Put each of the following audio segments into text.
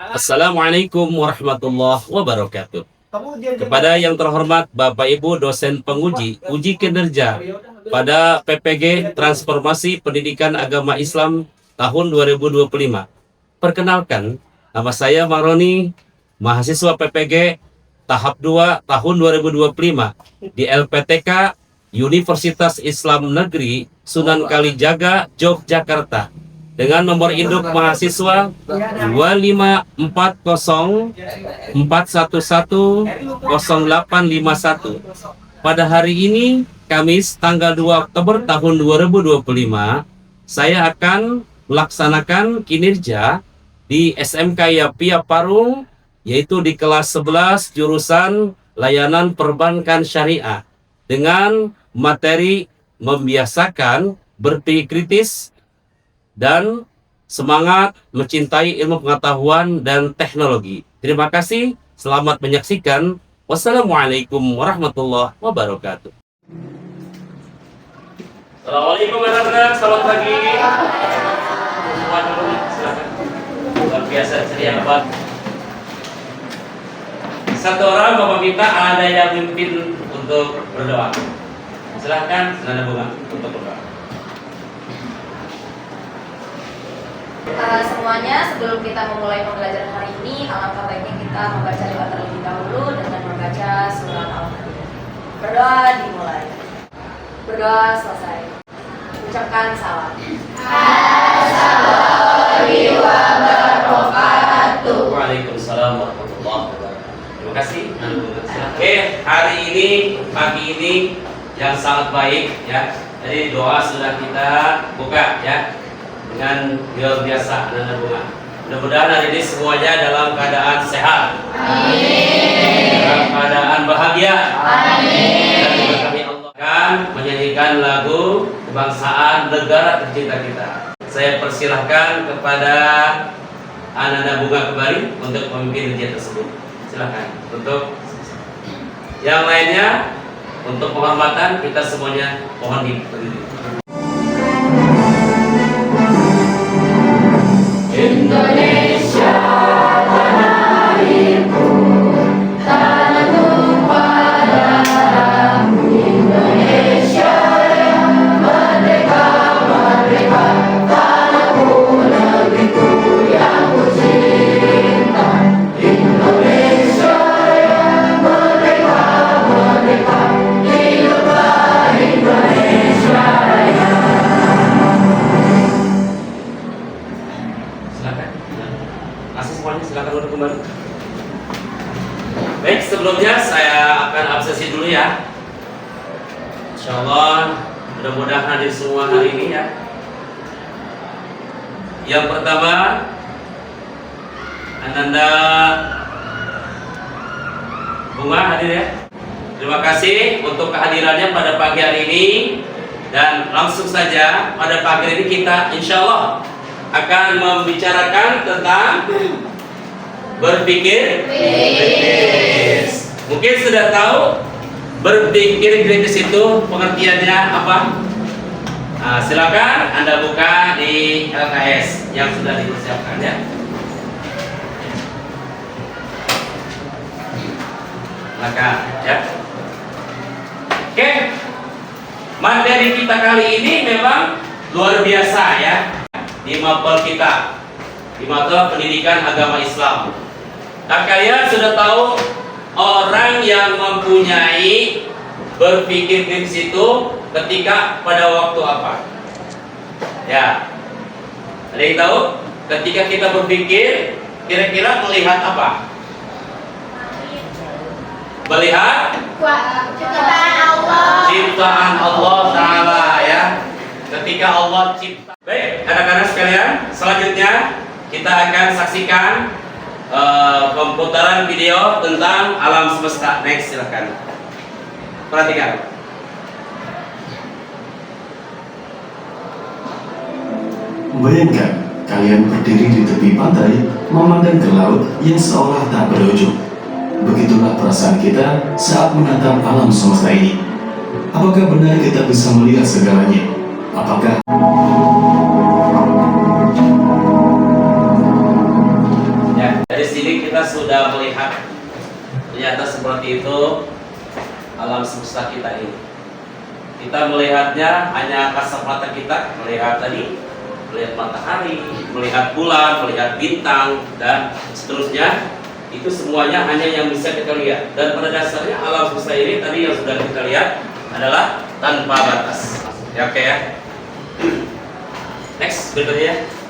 Assalamualaikum warahmatullahi wabarakatuh. Kepada yang terhormat Bapak Ibu dosen penguji uji kinerja pada PPG Transformasi Pendidikan Agama Islam tahun 2025. Perkenalkan, nama saya Maroni, mahasiswa PPG tahap 2 tahun 2025 di LPTK Universitas Islam Negeri Sunan Kalijaga, Yogyakarta, dengan nomor induk mahasiswa 25404110851. Pada hari ini, Kamis tanggal 2 Oktober tahun 2025, saya akan melaksanakan kinerja di SMK Yapia Parung, yaitu di kelas 11 jurusan Layanan Perbankan Syariah, dengan materi membiasakan berpikir kritis dan semangat mencintai ilmu pengetahuan dan teknologi. Terima kasih, selamat menyaksikan. Wassalamualaikum warahmatullahi wabarakatuh. Assalamualaikum anak-anak, selamat pagi. Semua dulu, silakan. Luar biasa ceria banget. Satu orang Bapak minta ada yang mimpin untuk berdoa. Silahkan, senada bunga untuk berdoa. Semuanya, sebelum kita memulai pembelajaran hari ini, alangkah baiknya kita membaca doa terlebih dahulu dengan membaca surat Al-Fatihah. Berdoa dimulai. Berdoa selesai. Ucapkan salam. Assalamualaikum warahmatullahi wabarakatuh. Waalaikumsalam warahmatullahi wabarakatuh. Terima kasih. Oke, hari ini, pagi ini yang sangat baik ya. Jadi doa sudah kita buka ya dengan luar biasa dan bunga. Mudah-mudahan hari ini semuanya dalam keadaan sehat. Amin. Dalam keadaan bahagia. Amin. Dan kami Allah akan menyanyikan lagu kebangsaan negara tercinta kita. Saya persilahkan kepada anak-anak bunga kembali untuk memimpin ujian tersebut. Silakan. Untuk yang lainnya, untuk penghormatan kita semuanya mohon berdiri. Indonesia tanah airku, tanah tumpah darahmu. Indonesia yang merdeka, merdeka, tanahku, negeriku yang ku cinta. Indonesia yang merdeka, merdeka, hiduplah Indonesia Raya. Masih semuanya silakan duduk kembali. Baik, sebelumnya saya akan absensi dulu ya. Insyaallah mudah-mudahan hadir semua hari ini ya. Yang pertama, Ananda Bunga hadir ya. Terima kasih untuk kehadirannya pada pagi hari ini, dan langsung saja pada pagi hari ini kita insyaallah akan membicarakan tentang berpikir kritis. Mungkin sudah tahu berpikir kritis itu pengertiannya apa? Nah, silakan Anda buka di LKS yang sudah dipersiapkan ya. Silakan ya. Oke, materi kita kali ini memang luar biasa ya. Di mapel kita, di mata pendidikan agama Islam. Nah, kalian sudah tahu orang yang mempunyai berpikir kritis itu ketika pada waktu apa? Ya, ada yang tahu? Ketika kita berpikir, kira-kira melihat apa? Melihat Ciptaan Allah. ciptaan Allah Ta'ala ya. Ketika Allah cipta. Baik, anak-anak sekalian, selanjutnya kita akan saksikan pemutaran video tentang alam semesta. Next, silakan. Perhatikan. Bayangkan kalian berdiri di tepi pantai, memandang ke laut yang seolah tak berujung. Begitulah perasaan kita saat menatap alam semesta ini. Apakah benar kita bisa melihat segalanya? Apakah seperti itu alam semesta kita ini. Kita melihatnya hanya kasat mata kita, melihat tadi, melihat matahari, melihat bulan, melihat bintang, dan seterusnya. Itu semuanya hanya yang bisa kita lihat. Dan pada dasarnya alam semesta ini tadi yang sudah kita lihat adalah tanpa batas. Ya, oke ya. Next, berikutnya.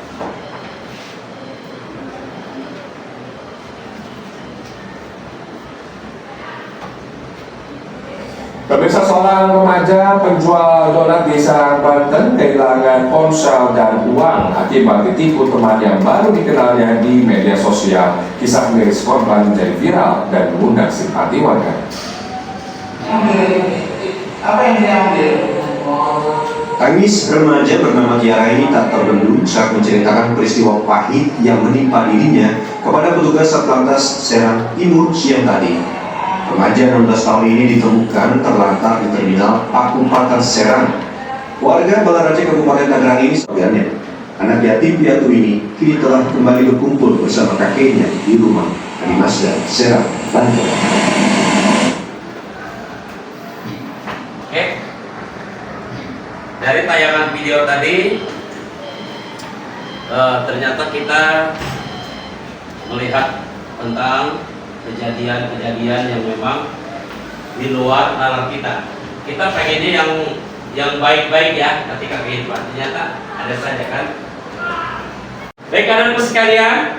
Pemirsa, seorang remaja penjual donat di Serang, Banten kehilangan ponsel dan uang akibat ditipu teman yang baru dikenalnya di media sosial. Kisah miris korban menjadi viral dan mengundang simpati warga. Apa yang diambil? Tangis remaja bernama Tiara ini tak terbendung saat menceritakan peristiwa pahit yang menimpa dirinya kepada petugas Satlantas Serang Timur siang tadi. Remaja 16 tahun ini ditemukan terlantar di terminal Pakupatan Serang. Warga Balaraja Kabupaten Tangerang ini sebagiannya anak yatim piatu ini kini telah kembali berkumpul bersama kakeknya di rumah di Masda Serang, Banten. Oke. Dari tayangan video tadi ternyata kita melihat tentang kejadian-kejadian yang memang di luar nalar kita. Kita pengennya yang baik-baik ya ketika kehidupan. Ternyata ada saja kan. Baik kawan sekalian,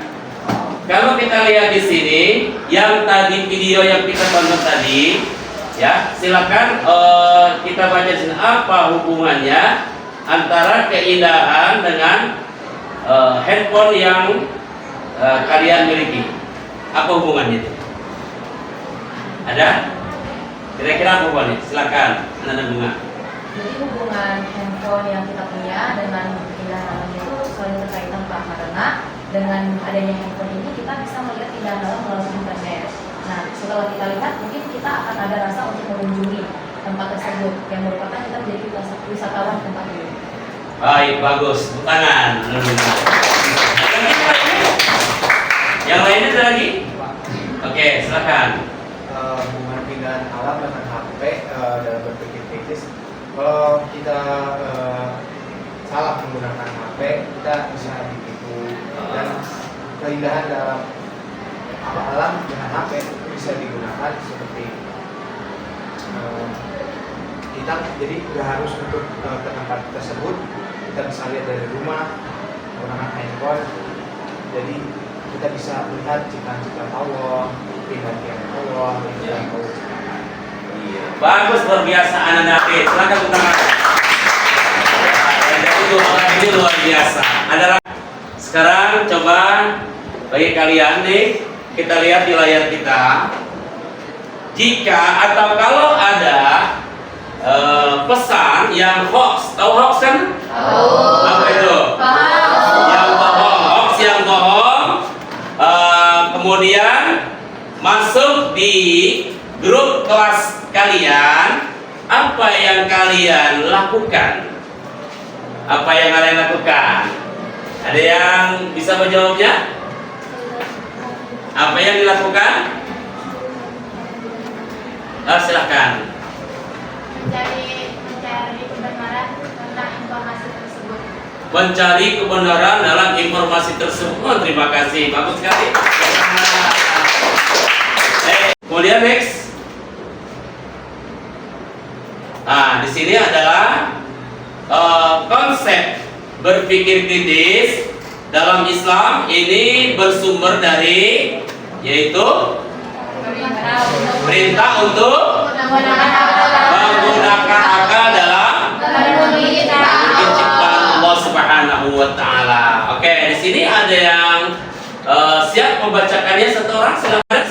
kalau kita lihat di sini yang tadi video yang kita tonton tadi, ya silakan kita baca di sini apa hubungannya antara keindahan dengan handphone yang kalian miliki. Apa hubungannya itu? Ada? Kira-kira apa hubungannya? Silakan, Anda Bunga. Jadi hubungan handphone yang kita punya dengan keindahan alam itu saling berkaitan Pak, karena dengan adanya handphone ini kita bisa melihat keindahan alam melalui internet. Nah, setelah kita lihat mungkin kita akan ada rasa untuk mengunjungi tempat tersebut yang merupakan kita menjadi wisatawan tempat ini. Baik, bagus. Tepuk tangan. Yang lainnya ada lagi? Oke, silakan. Hubungan keindahan alam dengan HP dalam berpikir kritis. Kalau kita salah menggunakan HP, kita bisa ditipu, dan keindahan dalam alam dengan HP bisa digunakan seperti kita jadi nggak harus untuk ke tempat tersebut, kita bisa lihat dari rumah menggunakan handphone. Jadi kita bisa melihat ciptaan-ciptaan Allah, keindahan Allah, yang Allah. Iya, bagus, luar biasa anak David. Silakan tepuk tangan. Itu orang ini luar biasa. Adalah sekarang coba bagi kalian nih kita lihat di layar kita. Jika atau kalau ada pesan yang hoax, tahu hoax kan? Oh. Apa itu? Yang bohong, hoax yang bohong. Kemudian masuk di grup kelas kalian, apa yang kalian lakukan? Apa yang kalian lakukan? Ada yang bisa menjawabnya? Apa yang dilakukan? Silahkan. Mencari kebenaran tentang informasi tersebut. Mencari kebenaran dalam informasi tersebut. Oh, terima kasih, bagus sekali. Kemudian next. Nah, di sini adalah konsep berpikir kritis dalam Islam ini bersumber dari yaitu perintah untuk menggunakan akal dalam penciptaan Allah Subhanahu wa taala. Oke, di sini ada yang siap membacakannya satu orang.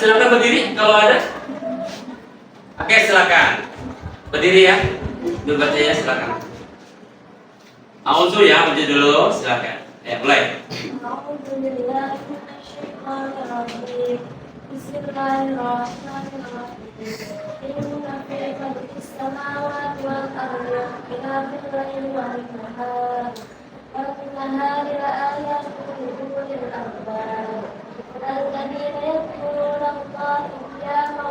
Silakan berdiri kalau ada. Oke, silakan. Berdiri ya. Dibaca ya, silakan. Auzu ya, baca dulu, silakan. Mulai. Bismillahirrahmanirrahim. Inna fi khalqis samawati wal ardi wa ikhtilafil laili wan nahar wa fil nahari la ayatin li ulil albab. الذين يذكرون الله قياما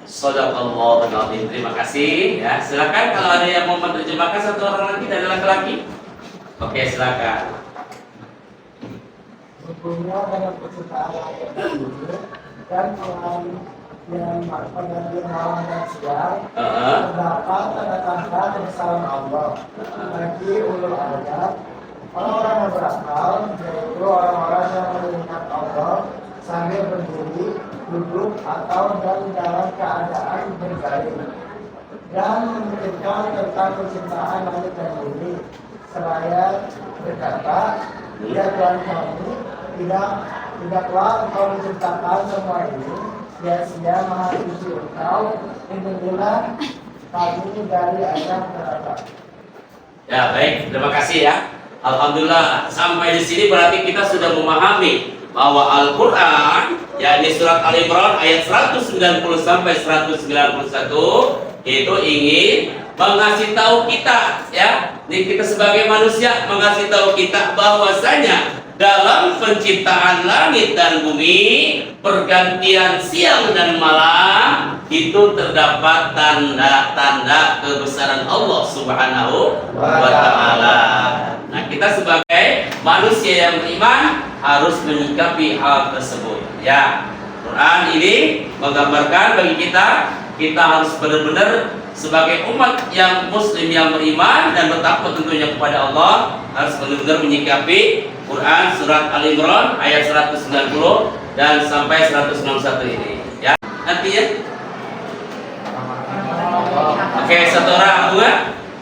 Shadaqallahul adzim. Terima kasih ya. Silakan kalau ada yang mau menerjemahkan satu orang lagi dari laki-laki. Oke, silakan. Sesungguhnya dalam penciptaan langit dan bumi dan alam yang pada yang malam dan siang terdapat tanda-tanda kebesaran Allah bagi ulul albab, orang-orang yang berakal, yaitu orang-orang yang mengingat Allah sambil berdiri, duduk atau dalam keadaan berbaring, dan memikirkan tentang penciptaan langit dan bumi seraya berkata, ya Tuhan kami, tidaklah Engkau menciptakan semua ini sia-sia. Maha suci Engkau, lindungilah kami dari azab neraka. Ya, baik, terima kasih ya. Alhamdulillah, sampai di sini berarti kita sudah memahami bahwa Al-Qur'an, yakni surat Al-Imran ayat 190 sampai 191 itu ingin mengasih tahu kita, ya, ini kita sebagai manusia mengasih tahu kita bahwasanya dalam penciptaan langit dan bumi, pergantian siang dan malam itu terdapat tanda-tanda kebesaran Allah Subhanahu wa Ta'ala. Nah, kita sebagai manusia yang beriman harus menyikapi hal tersebut. Ya, Quran ini menggambarkan bagi kita harus benar-benar sebagai umat yang muslim yang beriman dan bertakwa tentunya kepada Allah, harus benar-benar menyikapi Quran surat Al-Imran ayat 190 dan sampai 161 ini. Ya, nanti ya. Oke, satu orang bunga.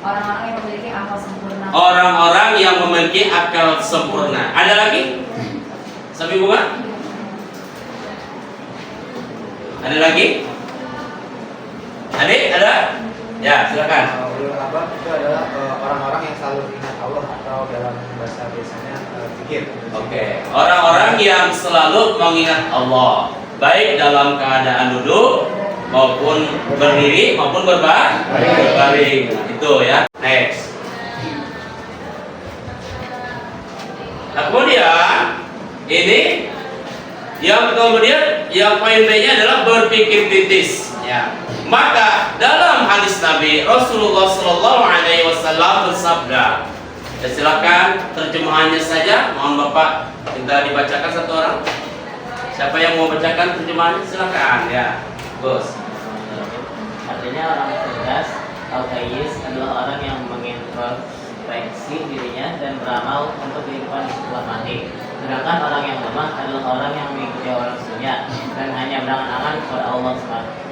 Orang-orang yang memiliki akal sempurna. Orang-orang yang memiliki akal sempurna. Ada lagi? Sapi bunga? Ada lagi? Adik, ada? Ya, silakan. Ulul albab itu adalah orang-orang yang selalu ingat Allah, atau dalam bahasa biasanya zikir. Oke, orang-orang yang selalu mengingat Allah, baik dalam keadaan duduk maupun berdiri maupun berbaring. Nah, itu ya. Next. Nah, kemudian ini yang poin B-nya adalah berpikir kritis. Ya. Maka dalam hadis Nabi Rasulullah Shallallahu Alaihi Wasallam bersabda, ya, silakan terjemahannya saja. Mohon Bapak minta dibacakan satu orang. Siapa yang mau bacakan terjemahannya silakan ya, Bos. Artinya orang cerdas atau kayis adalah orang yang mengintrospeksi dirinya dan beramal untuk kehidupan setelah mati. Sedangkan orang yang lemah adalah orang yang mengikuti orang sunyi dan hanya berangan-angan kepada Allah SWT.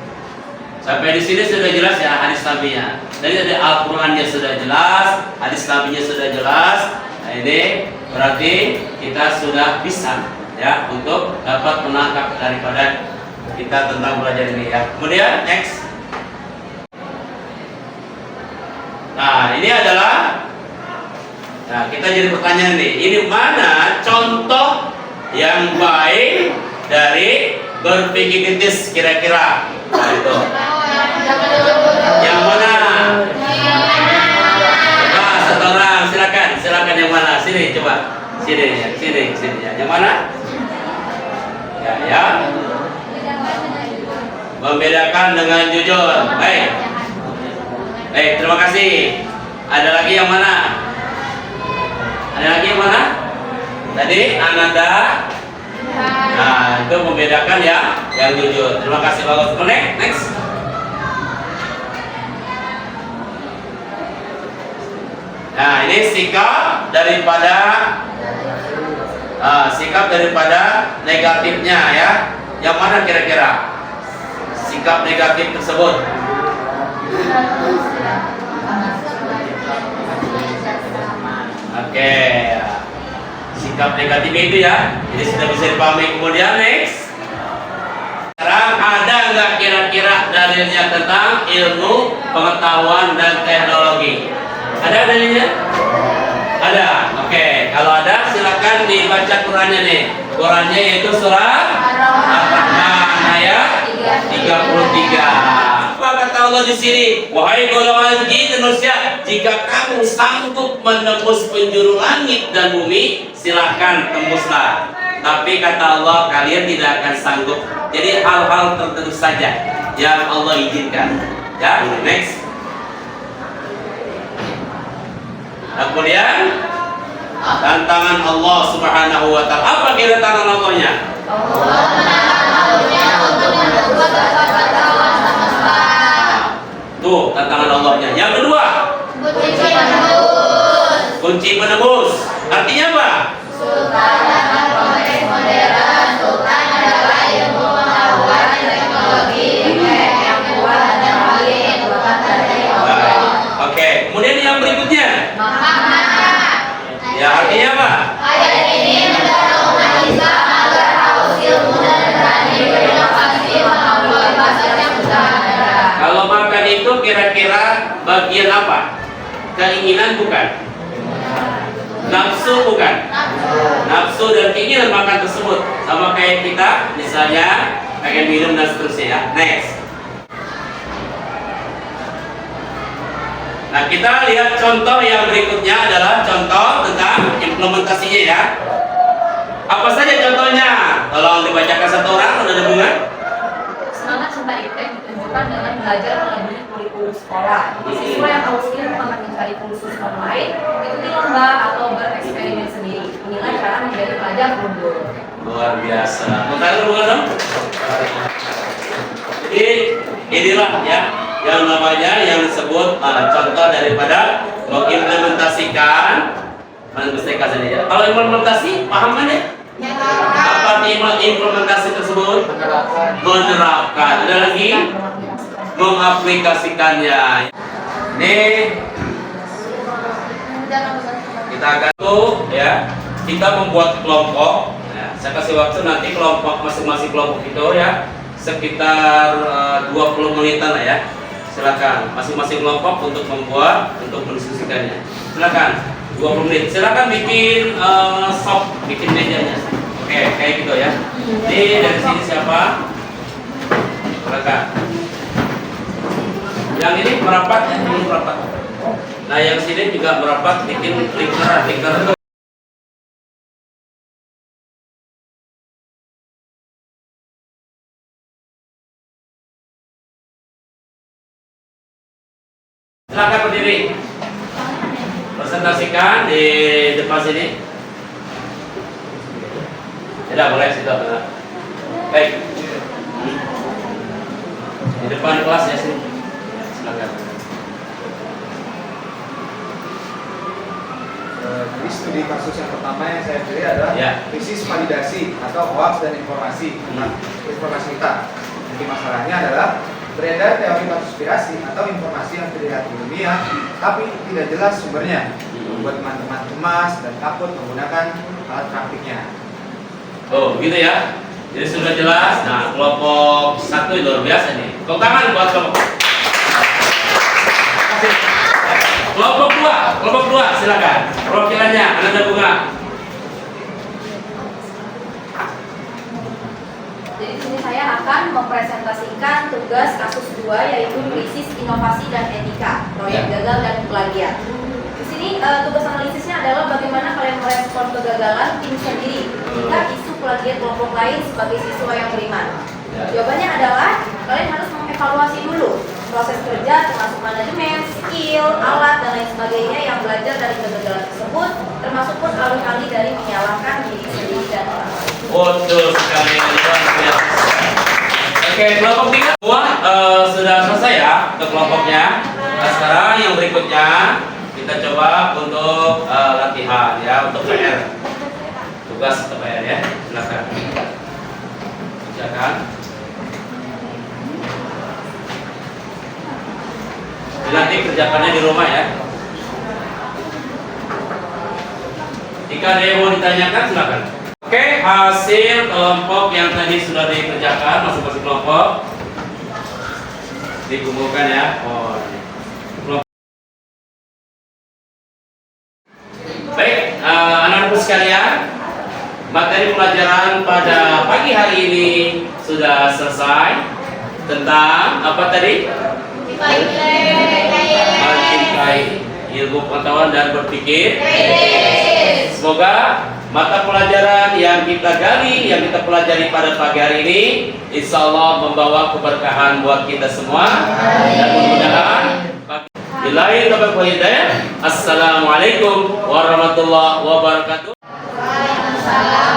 Sampai di sini sudah jelas ya hadis Nabi-nya. Jadi ada Al-Qur'annya sudah jelas, hadis Nabi-nya sudah jelas. Nah, ini berarti kita sudah bisa ya untuk dapat menangkap daripada kita tentang belajar ini ya. Kemudian next. Nah, ini adalah, nah, kita jadi pertanyaan nih. Ini mana contoh yang baik dari berpikir kritis kira-kira? Nah, itu. Yang mana? Nah, satu orang, silakan yang mana? Sini coba. Sini ya. Yang mana? Ya. Membedakan dengan jujur. Baik, terima kasih. Ada lagi yang mana? Tadi Ananda. Nah, itu membedakan ya yang jujur. Terima kasih bagus. Next. Nah, ini sikap daripada negatifnya ya. Yang mana kira-kira sikap negatif tersebut? Oke. Sikap negatif itu ya. Jadi sudah bisa dipahami. Kemudian next. Sekarang ada nggak kira-kira dalilnya tentang ilmu pengetahuan dan teknologi? Ada dalilnya? Ada. Oke. Kalau ada silakan dibaca Qurannya nih. Qurannya yaitu surah Ar-Rahman ayat 33. Apa kata Allah di sini? Wahai golongan jin dan manusia, jika kamu sanggup menembus penjuru langit dan bumi, silahkan tembuslah. Tapi kata Allah, kalian tidak akan sanggup. Jadi hal-hal tertentu saja. yang Allah izinkan. Ya, next. Nah, kemudian tantangan Allah Subhanahu wa taala. Apa kira tantangan Allahnya? Tuh, tantangan Allahnya. Yang kedua, kunci penebus. Artinya apa? Sultan dengan konteks modern, sultan adalah ilmu pengetahuan teknologi yang kuat dan paling kekuatan dari Allah. Baik. Oke, kemudian yang berikutnya. Ya, artinya apa? Ayat ini mendorong umat Islam agar haus ilmu dan berani berinovasi melalui pasar yang sudah ada. Kalau makan itu kira-kira bagian apa? Keinginan bukan? Nafsu bukan? Nafsu dan keinginan makan tersebut sama kayak kita, misalnya pengen minum dan seterusnya ya. Next. Nah, kita lihat contoh yang berikutnya adalah contoh tentang implementasinya ya. Apa saja contohnya? Tolong dibacakan satu orang, ada bunga. Semangat cinta iptek ditunjukkan dengan belajar melebihi kurikulum sekolah. Siswa yang haus ilmu akan mencari kursus online, ikuti lomba atau bereksperimen sendiri. Inilah cara menjadi pelajar unggul. Luar biasa. Mau taruh bunga dong? Jadi inilah ya yang namanya yang disebut contoh daripada mengimplementasikan ya. Kalau implementasi paham kan ya? Apa implementasi tersebut? Menerapkan. Ada lagi mengaplikasikannya. Nih kita akan tuh ya, kita membuat kelompok. Ya, saya kasih waktu nanti kelompok masing-masing kelompok itu ya sekitar 20 menitan lah ya. Silakan masing-masing kelompok untuk mendiskusikannya. Silakan 20 menit. Silakan bikin shop, bikin mejanya. Oke, kayak gitu ya. Ini dari sini siapa? Silakan. Yang ini merapat ya, ini merapat. Nah, yang sini juga merapat, bikin lingkaran. Silakan berdiri. Presentasikan di depan sini. Tidak boleh sudah benar. Baik. Di depan kelas ya sini. Silakan. Jadi studi kasus yang pertama yang saya pilih adalah krisis validasi atau hoax dan informasi kita. Jadi masalahnya adalah beredar teori konspirasi atau informasi yang terlihat ilmiah tapi tidak jelas sumbernya, membuat teman-teman cemas dan takut menggunakan alat praktiknya. Oh, gitu ya. Jadi sudah jelas. Nah, kelompok satu itu luar biasa nih. Tepuk tangan buat kelompok. Kelompok dua, silakan. Perwakilannya, Anda Bunga. Jadi di sini saya akan mempresentasikan tugas kasus 2 yaitu krisis inovasi dan etika, proyek gagal dan plagiat. Di sini tugas analisisnya adalah bagaimana kalian merespon kegagalan tim sendiri jika isu plagiat kelompok lain sebagai siswa yang beriman. Jawabannya adalah kalian harus mengevaluasi dulu proses kerja termasuk manajemen, skill, alat dan lain sebagainya yang belajar dari kegagalan tersebut, termasuk pun alih-alih dari menyalahkan diri sendiri dan orang lain. Betul sekali. Oke, kelompok 3 semua sudah selesai ya untuk kelompoknya. Nah, sekarang yang berikutnya kita coba untuk latihan ya, untuk PR. Tugas untuk PR ya. Silakan. Silakan. Nanti kerjakannya di rumah ya. Jika ada yang mau ditanyakan silakan. Oke, hasil kelompok yang tadi sudah dikerjakan masing-masing kelompok dikumpulkan ya. Baik, anak-anakku sekalian, materi pelajaran pada pagi hari ini sudah selesai tentang apa tadi? Mencintai ilmu pengetahuan dan berpikir. Semoga mata pelajaran yang kita gali, yang kita pelajari pada pagi hari ini, insya Allah membawa keberkahan buat kita semua. Dan mudah-mudahan Billahi taufiq wal hidayah. Assalamualaikum warahmatullahi wabarakatuh. Waalaikumsalam.